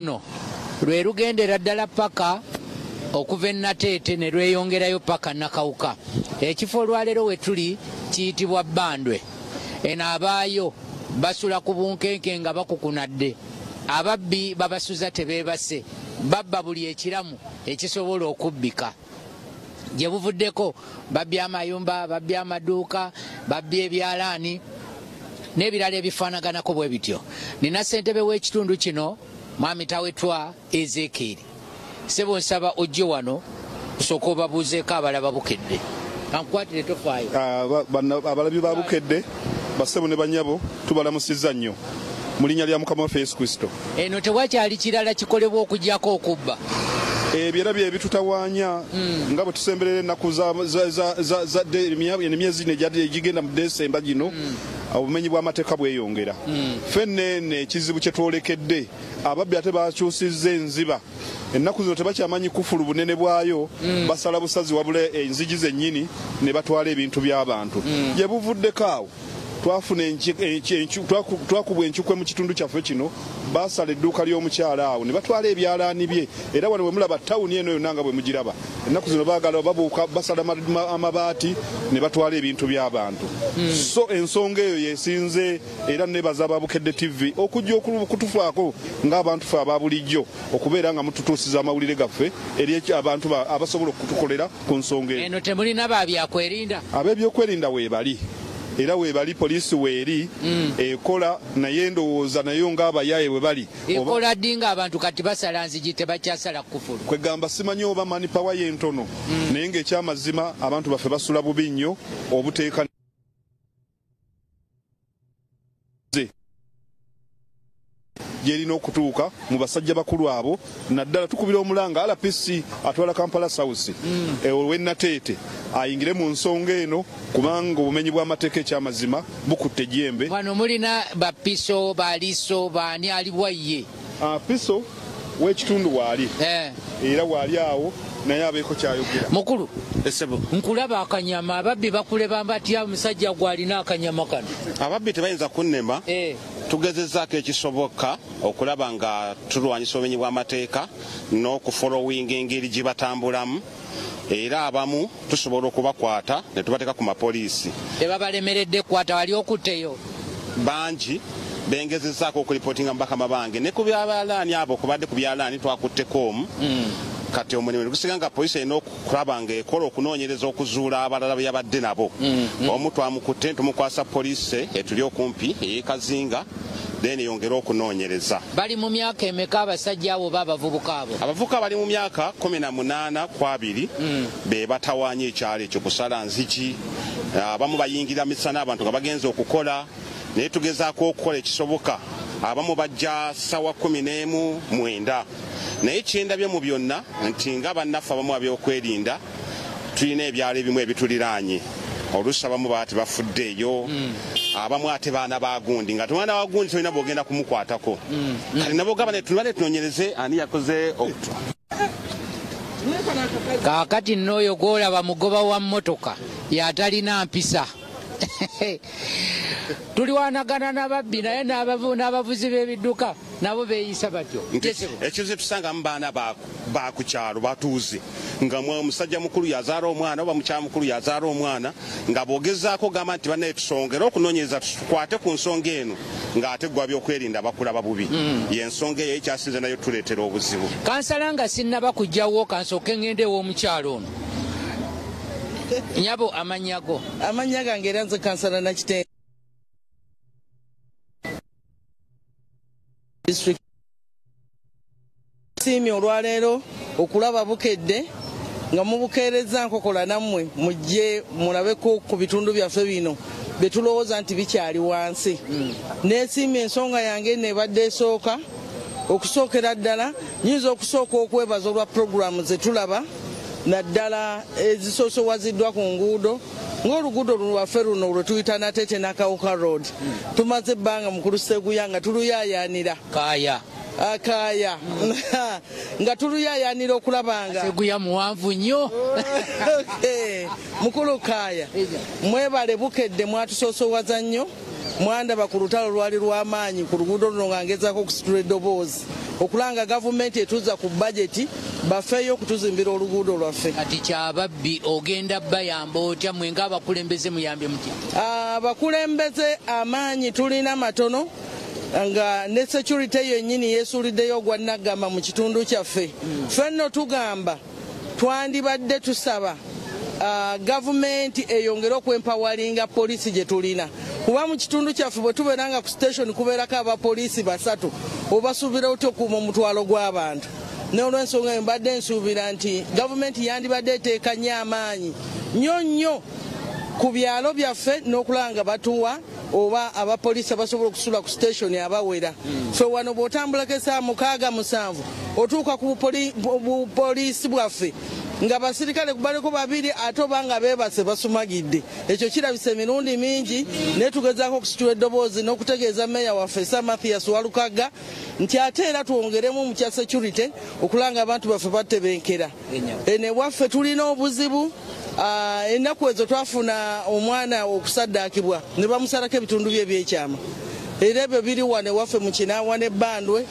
No, lwe lugendera ddala paka okuva e Nateete ne lweyongerayo paka Nakawuka. Ekifo olwaleero we tuli kiyitibwa Banddwe. Eno abaayo basula ku bunkenke nga bakukunadde. Ababbi babasuza tebeebase. Babba buli ekiramu ekisobola okubbika. Gye buvuddeko babbye amayumba, babbye amaduuka, babbye ebyalaani n'ebirala ebifaanaganako bwe bityo. Nina ssentebe w'ekitundu kino Mwami Tawetwa Ezekiel. Sebo nsaba ojje wano kusooka obabuuzeeko abalaba bukedde. Kankwatire tofaayo. Abalabi ba bukedde basebo ne banyabo tubalamusizza nnyo mu linnya lya Mukama waffe Yesu Kristo. Eno tewakyali kirala kikolebwa okuggyako okubba. Ebyera bye bitutawaanya nga bwe tusemberera ennaku za emyezi egigenda mu Desemba gino obumenyi bw'amateeka bweyongera. Ffenneene ekizibu kye twolekedde ababbi ate bakyusizza enziba. Ennaku zino tebakyamanyi kufulu bunene bwayo, basala busazi wabula enzigi zennyini ne batwala ebintu by'abantu. Gye buvuddeko awo twafuna twakubwa enkukwe mu kitundu kyaffe kino, basala edduuka ly'omukyala awo ne batwala ebyalaani bye, era wano bwe mulaba tawuni eno yonna nga bwe mugiraba. Ennaku zino baagala babuuka basala amabaati ne batwala ebintu by'abantu. So ensonga eyo yesinze era nebaza Ababukedde TV okujja okutufaako ng'abantu ffe aba bulijjo okubeera nga mututuusiza amawulire gaffe eri abantu abasobola okutukolera ku nsonga eyo. Eno temulina babyakwerinda? Ab'ebyokwerinda weebali. Era weebali poliisi weeri ekola naye ndowooza nayo ng'abayaaye bwe bali. Ekola ddi ng'abantu kati basala nzigi tebakyasala kufulu? Kwegamba simanyi oba manipawa y'entono naye ng'ekyamazima abantu baffe basula bubi nnyo obuteeka gyerina okutuuka mu basajja bakulu abo. Naddala tukubira omulanga RPC atwala Kampala South olw'e Nateete ayingire mu nsonga eno kubanga obumenyi bw'amateeka ekyamazima bukutte ejjembe. Wano mulina bapiso baliiso baani alibwa ye? Piso w'ekitundu waali era waali awo naye abeeko kyayogera. Mukulu nkulaba akanyama, ababbi bakuleba batya omusajja gwalina akanyama kano? Ababbi tebayinza kunnema. Tugezezzaako ekisoboka okulaba nga tulwanyisa obumenyi bw'amateeka n'okufolowinga engeri gye batambulamu, era abamu tusobola okubakwata ne tubateeka ku mapoliisi. Tebabalemeredde kwata wali okutteyo? Bangi bengezezzaako okulipootinga mu bakama bange ne ku byalaani abo kubadde ku byalaani twakutteko omu. Kati omulimu gusiga nga poliisi erina okulaba nga ekola okunoonyereza okuzuula abalala be yabadde nabo. Omu twamukutte tumukwasa poliisi etuli okumpi ey'Ekazinga then yongera okunoonyereza. Bali mu myaka emeka abasajja abo b'abavubuka abo? Abavubuka bali mu myaka 18 ku 2 be batawaanya ekyalo ekyo kusala nzigi. Abamu bayingira misana abantu nga bagenze okukola naye tugezaako okukola ekisoboka. Abamu bajja ssawa 11:09 naye kyendabye mu byonna nti nga bannaffe abamu ab'okwerinda tulina ebyalo ebimu ebituliraanye. Oluusi abamu baati bafuddeeyo, abamu ate baana bagundi nga tomwana wagundi tolina bwogenda kumukwatako. Kati nabo gaba netulibale tunoonyereze ani yakoze okutwa. Kaakati n'oyo gw'olaba mugoba wa mmotoka y'atalina mpisa. Tuliwanagana n'ababbi naye n'abavuzi b'ebidduka nabo beeyisa batyo. Ekizo tusangamu baana ba ku kyalo batuuze nga omusajja mukulu yazaala omwana oba mukyala mukulu yazaala omwana nga boogezaako gamba nti bannaye tusongere okunoonyereza tukwate ku nsonga eno ng'ate gwa byokwerinda bakulaba bubi. Y'ensonga eyo ekyasinze nayo tuleetera obuzibu. Kansala nga sinnaba kujjawo kansooke ngende ew'omukyalo ono. Nyabo amanyago? Amanya gange era nze Kansala Nakitende. Siimye olwaleero okulaba bukedde nga mubukeereza nkokola nammwe mujje mulabeko ku bitundu byaffe bino bye tulowooza nti bikyali wansi. Neesiimye ensonga yange nebadde esooka okusookera ddala nyinza okusooka okwebaza olwa puroguramu ze tulaba naddala ezisoosowaziddwa ku nguudo ng'oluguudo lwaffe luno lwe tuyita Nateete Nakawuka road. Tumaze ebbanga mu Kuluseguya nga tuluyaayaanira. Akaaya nga tuluyaayaanira okulabanga Seguya muwanvu nnyo. Mukulu Kaaya mwebale bukedde mwatusoosowaza nnyo. mwandaba ku lutalo lwali lw'amaanyi ku luguudo luno nga ngezaako okusitula eddoboozi okulanga gavumenti etuza ku budget bafeeyo okutuzimbira oluguudo lwaffe. Kati kyababbi ogenda bayamba otya mwe ng'abakulembeze muyambye mutya? Abakulembeze amaanyi tulina matono nga ne security yennyini yeesuuliddeyo ogwa Nagamba mu kitundu kyaffe. Ffenno tugamba twandibadde tusaba gavumenti eyongere okwempawalinga poliisi gye tulina, kuba mu kitundu kyaffe bwe tubeera nga ku station kubeerako abapoliisi 3 obasuubira otya okuuma omutwalo gw'abantu. N'olw'ensonga eyo mbadde nsuubira nti gavumenti yandibadde eteeka nnyo amaanyi nnyo ku byalo byaffe n'okulanga batuwa oba abapoliisi abasobola okusula ku station abawera. Ffe wano bw'otambulako essaawa 6-7 otuuka ku bupoliisi bwaffe nga basirikale kubaliko 2 ate oba nga beebase basumagidde. Ekyo kirabisa emirundi mingi, naye tugezaako okusitula eddoboozi n'okutegeeza meeya waffe Sir Mathias Walukagga nti ate era twongeremu mu kya security okulanga abantu baffe batebenkera. Ne waffe tulina obuzibu. Ennaku ezo twafuna omwana okusaddaakibwa ne bamusalako ebitundu bye ebyekyama, era ebyo biri wane waffe mu Kinaawa ne Banddwe.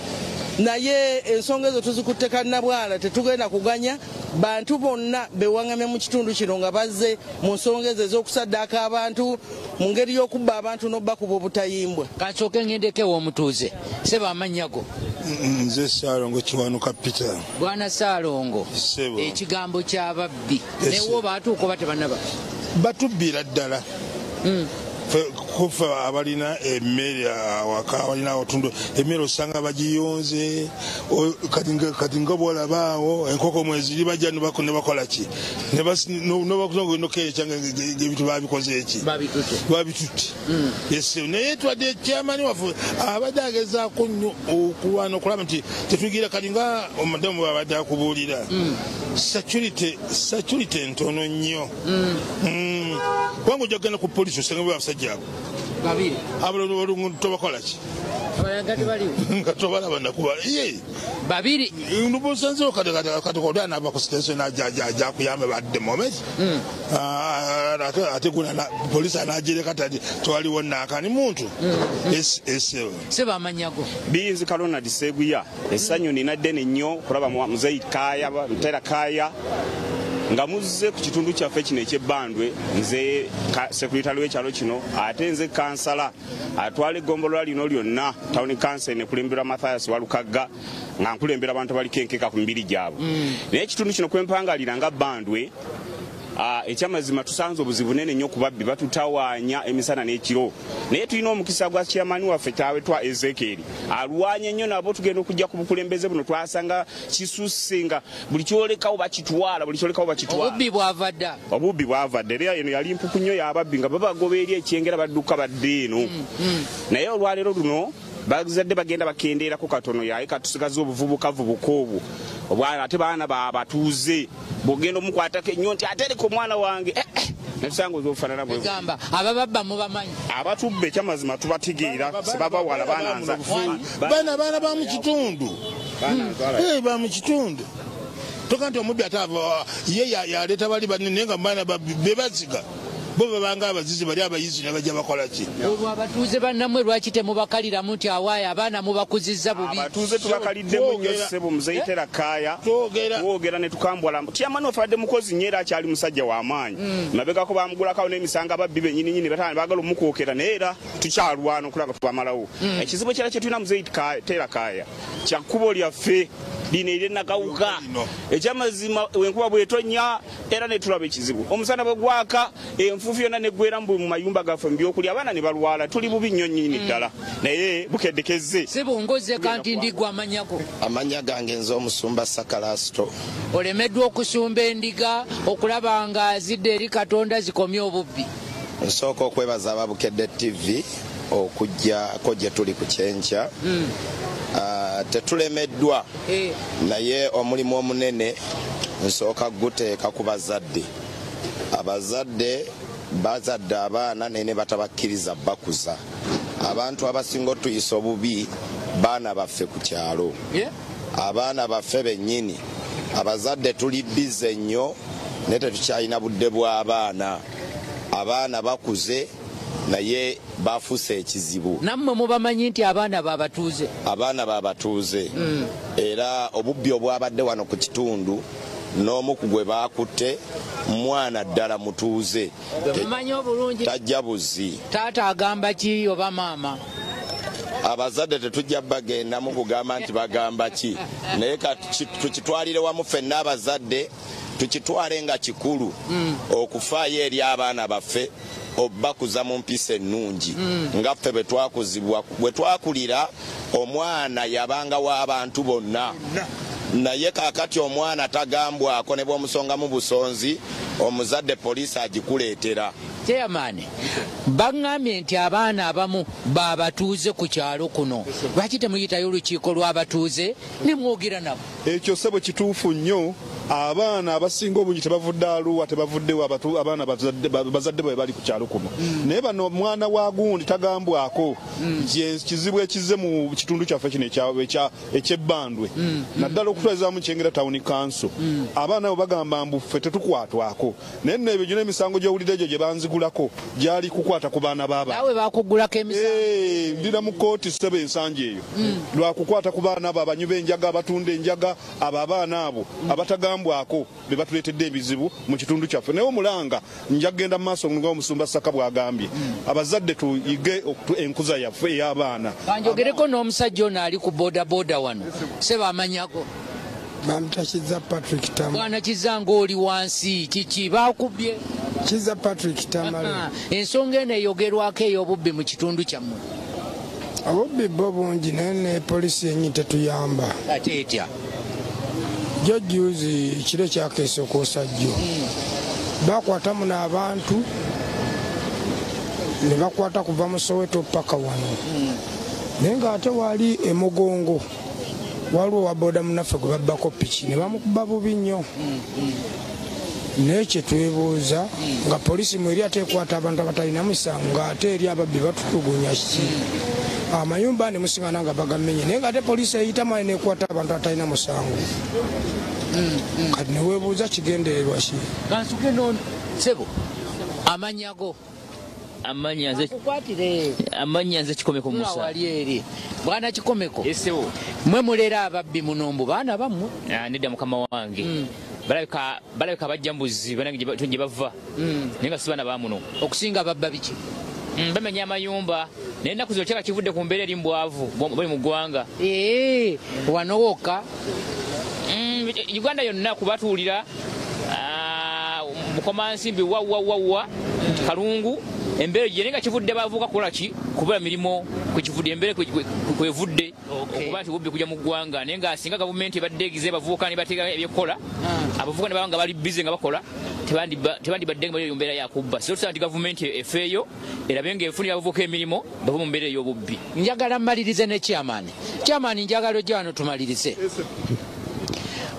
Naye ensonga ezo tuzikutte kannabwala, tetugenda kuganya bantu bonna bewaŋŋamye mu kitundu kino nga bazze mu nsonga ezo ez'okusaddaaka abantu mu ngeri y'okubba abantu n'obbakuba obutayimbwa. Kansooke ngendeko ew'omutuuze. Seba amannya go? Nze Saalongo Kiwanuka Peter. Bwana Saalongo, ekigambo ky'ababbi newo baatuuka oba tebannaba? Batubbira ddala. Kufa abalina emmere awaka, abalina otundu emmere osanga bagiyonze, kati nga bwolabaawo enkoko mweziri bajja ne bakola ki nobakunokerekya ebintu babikoze eki babitutte. Naye twadde kyamani waffe abadde agezaako nnyo okulwana okulaba nti tetugira kati nga omadamu babadde akubuulira security entono nnyo. Kubanga ojja kugenda ku poliisi osanga babasajja abo babiri abalongo tobakola ki nga tobalaba nakuba babiri ndubusanzewo kati naava ku station ajja kuyamba badde moment ate guna poliisi anajereka tati twaliwo nakani muntu seba amanyago Binzi Kalonadi Seguya essanyu nina ddene nnyo kulaba Muzeyi Kaya Mutera Kaya nga muzze ku kitundu kyaffe kino eky'Ebbandwe. Nze sekuritale w'ekyalo kino ate nze kansala atwala eggombolola lino lyonna tawuni kansa nekulembera Mathias Walukagga nga nkulembera abantu baliko enkeka ku mibiri gyabwe. Naye ekitundu kino kwempangalira nga Bandwe ekyamazima tusanze obuzibu nene nnyo ku babbi batutawaanya emisana n'ekiro. Naye tulina omukisa gwa chairman waffe Taawe twa Ezekieri alwanya nnyo nabo tugenda okujja ku bukulembeze buno twasanga kisusenga buli kyolekawo bakitwala obubbi bwavadde era eno yali mpuku nnyo y'ababbi nga babagoba eri ekyengera badduka badde eno. Naye olwaleero luno bazadde bagenda bakendeerako katono yaye katusigaza obuvubukavubuka obwo obwana ate baana babatuuze bwogenda omukwatako ennyo nti atereka omwana wange netusanga ozofaanana bwegamba abababba mubamanyi abatubba ekyamazima tubatigiira sebabawala baananza baana ba mu kitundu ba mu kitundu toka nti omubbi ate ye yaleeta bali banene nga baana bebaziga bo babanga abazizi bali abayizi ne bajja bakola ki olwo abatuuze bannamwe lwaki temubakaliramu nti awaaye abaana mubakuzizza bubi? Abatuuze tubakaliddemu nnyo ssebo Muzeyi Tera Kaya twogera ne tukambwala tyamani ofadde mukozi nnyo era akyali musajja w'amaanyi. Mabegako bamugulakawo n'emisango ababbi bennyininyini baagala omukwokera naye era tukyalwana okulaba tubamalawo. Ekizibu ekirala kye tulina Muzeyi Tera Kaya kya kkubo lyaffe lino ery'Ennakawuka ekyamazima enkuba bw'etonnya era ne tulaba ekizibu omusana bwe gwaka enfuufu yonna neggwera mu mayumba gaffe mu byokulya abaana ne balwala tuli bubi nnyo nnyini ddala naye bukeddekezze. Sibungoze kanti ndigwa amanyago? Amanya gange nze omusumba Sakalasto. Olemeddwa okusumba endiga okulaba nga zidde eri Katonda zikomye obubbi? Nsooka okwebaza Ababukedde TV okujjako gye tuli ku kyenkya. Tetulemeddwa naye omulimu omunene nsooka guteeka ku bazadde. Abazadde bazadde abaana nene batabakkiriza bakuza. Abantu abasinga otuyisa obubi baana baffe ku kyalo. Abaana baffe bennyini abazadde tuli bize nnyo naye tetukyalina budde bw'abaana. Abaana bakuze naye bafuuse ekizibu. Nammwe mubamanyi nti abaana babatuuze era obubbi obwabadde wano ku kitundu n'omu ku gwe baakutte mwana ddala mutuuze tajja buzzi. Taata agamba ki oba maama? Abazadde tetujja bagenda mu kugamba nti bagamba ki, naye tukitwalire wamu ffenna abazadde tukitwale nga kikulu okufaayo eri abaana baffe obakuza mu mpisa ennungi nga ffe bwe twakulira omwana yabanga w'abantu bonna, naye kaakati omwana tagambwako ne bw'omusongamu busonzi omuzadde poliisi agikuleetera. Chairman, baŋŋambye nti abaana abamu babatuuze ku kyalo kuno, lwaki temuyitayo olukiiko lw'abatuuze ne mwogera nabo? Ekyo ssebo kituufu nnyo. Abaana abasinga obungi tebavudde Arua, tebavuddewo abaana bazadde bwe bali ku kyalo kuno. Naye bano omwana wa gundi tagambwako kizibu ekize mu kitundu kyaffe kino eky'e Banddwe naddala okutwalizaamu Kyengera Town Council. Abaana abo bagamba mbu ffe tetukwatwako, naye nno ebyo gyona emisango gy'owulidde egyo gye banzigulako gyali kukwata ku baana b'abantu. Naawe baakugulako emisango? Ndira mu kooti ssebo ensanja eyo lwakukwata ku baana abo abanywi b'enjaga, abatunda enjaga, abo abaana abo abatagambwako be batuleetedde ebizibu mu kitundu kyaffe. Naye omulanga nja kugenda mu maaso nga omusumba Saka bw'agambye abazadde tuyige enkuza yaffe ey'abaana. Kanjogereko n'omusajja ono ali ku bodaboda wano, seba amanyako? Bamta Kiza Patrick Tamale. Bwana Kiza ng'oli wansi kiki baakubye? Kiza Patrick Tamale. Ensonga eno eyogerwako ey'obubbi mu kitundu kyammwe? Obubbi bwo bungi naye ne poliisi yennyini tetuyamba. Ate etya? Jjo juzi ekiro kyakeesa okwosa jjo bakwatamu n'abantu ne bakwata kuva mu Soweto paka wano, naye ng'ate wali emugongo waliwo wa boda munaffe gwe babbako piki ne bamukuba bubi nnyo. Naye kye twebuuza nga poliisi mweri ate ekwata abantu abatalina musango ng'ate eri ababbi batutulugunya kiki? Amayumba ne musingana nga bagamenye, naye ng'ate poliisi eyitamu ali nekwata abantu abatalina musango. Kati ne weebuuza kigendererwa ki? Kansuke no sebo amanyago amanya nze Kikomeko Musa wali eri bwana Kikomeko. Mwe mulera ababbi munombo baana bammwe? Nedda mukama wange balabika bajja mbuzi banange gye bava naye nga si baana ba muno. Okusinga babba biki? Bamenya amayumba naye ennaku zino kyaka kivudde ku mbeera eri mu bwavu bali mu ggwanga. Wano wokka Uganda yonna kubatuulira Bukomansimbi wawa Kalungu embeera gye nga kivudde bavuka kukola ki kubula mirimo kwekivudde embeera kwevudde okuba nti obubbi kujja mu ggwanga, naye nga singa gavumenti ebadde egize abavubuka ne bateeka ebyokukola abavubuka ne baba nga bali bize nga bakola tebandibadde nga bali mu mbeera yakubba. So tusaba nti gavumenti efeeyo erabe nga efunira abavubuka emirimu bava mu mbeera ey'obubbi. Njagala mmalirize ne Chairman, njagala ojja wano tumalirize.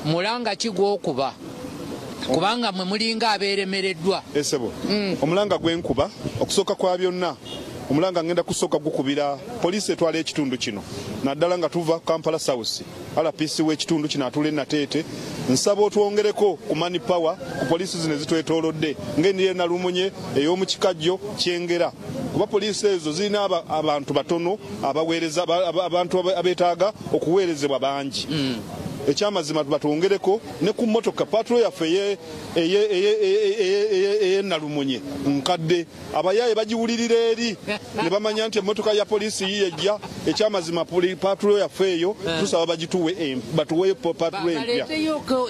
Mulanga kigwokuba kubanga mwe mulinga abeeremereddwa. Esebo omulanga gwenkuba okusooka kwa byonna omulanga ngenda kusooka gukubira poliisi etwala ekitundu kino naddala nga tuva Kampala South RPC w'ekitundu kino atule Nateete. Nsaba otwongereko ku money power ku poliisi zino ezitwetoolodde ng'endiye Nalumunye ey'omu Kikajjo Kyengera, kuba poliisi ezo zirina abantu batono abaweereza abantu abeetaaga okuweerezebwa bangi. Ekyamazima batwongereko ne ku motoka patro yaffe eye Nalumunye nkadde abayaye bagiwulirira eri ne bamanya nti emotoka ya poliisi yiyejja. Ekyamazima patro yaffe eyo tusaba bagituwe batuwe patro empya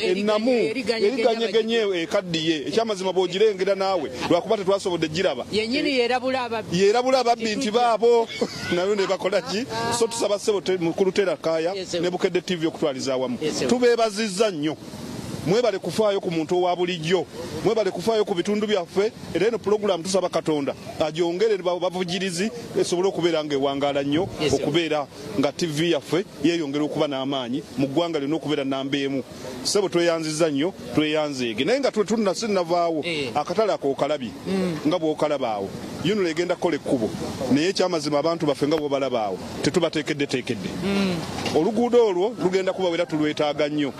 ennamu eriganyegenye ekaddiye. Ekyamazima bw'ogirengera naawe lwakuba tetwasobodde giraba yennyini yeerabula ababbi nti baabo nayo ne bakola ki. So tusaba ssebo mukulu Tera Kaaya ne Bukedde TV okutwaliza awamu. Tubeebazizza nnyo, mwebale kufaayo ku muntu owa bulijjo, mwebale kufaayo ku bitundu byaffe. Era eno pulogulaamu tusaba Katonda agyongere bavugirizi esobole okubeera nga ewangaala nnyo, okubeera nga TV yaffe yeeyongera okuba n'amaanyi mu ggwanga lino okubeera namba emu. Ssebo tweyanzizza nnyo, tweyanzeege, naye nga tunnavaawo akatale ako okalabye nga bw'okalabaawo yuno legenda kukola ekkubo, naye ekyamazima abantu baffe nga bw'obalabaawo tetubateekedde. Oluguudo olwo lugenda kubawera tulwetaaga nnyo.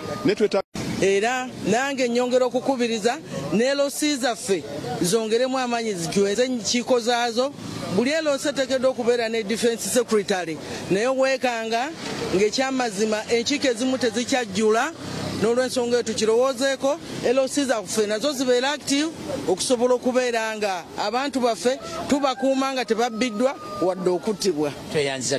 era nange nyongera okukubiriza ne LOC zaffe zongeremu amaanyi zijueze enkiiko zaazo. Buli LOC eteekeddwa okubeera ne defense secretary naye weekanga ng'ekyamazima enkiiko ezimu tezikyajjula. N'olw'ensonga eyo tukirowoozeeko LOC zaffe nazo zibeera active okusobola okubeera nga abantu baffe tubakuuma nga tebabbiddwa wadde okuttibwa.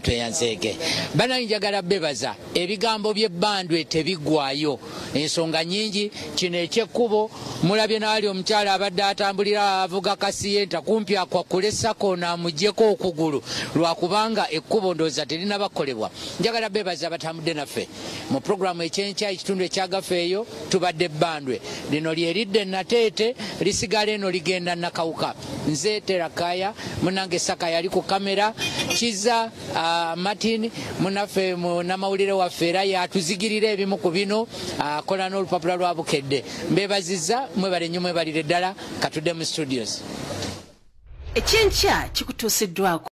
Tweyanzeege bannange njagala bebaza ebigambo by'e Banddwe tebiggwaayo ensonga nnyingi. Kino ekyekkubo mulabye n'ali omukyala abadde atambulira avuga kasiyenta kumpi akwakule sako n'amuggyeko okugulu lwakubanga ekkubo ndowooza terinabakolebwa. Njagala bebaza abatambudde naffe mu puroguramu ekyenkya ekitundu ekyagafeeyo tubadde Banddwe. Lino lyeridde Nateete lisigala eno ligenda Nakawuka. Nze Terakaya munange Saka yali ku kamera. Kiza Martin munaffe namawulire waffe era yatuzigirira ebimu ku bino akola n'olupapula lwa bukedde. Mbebazizza mwebale nnyo mwebalire ddala katudde mu studios. Ekyenkya kikutuusiddwako.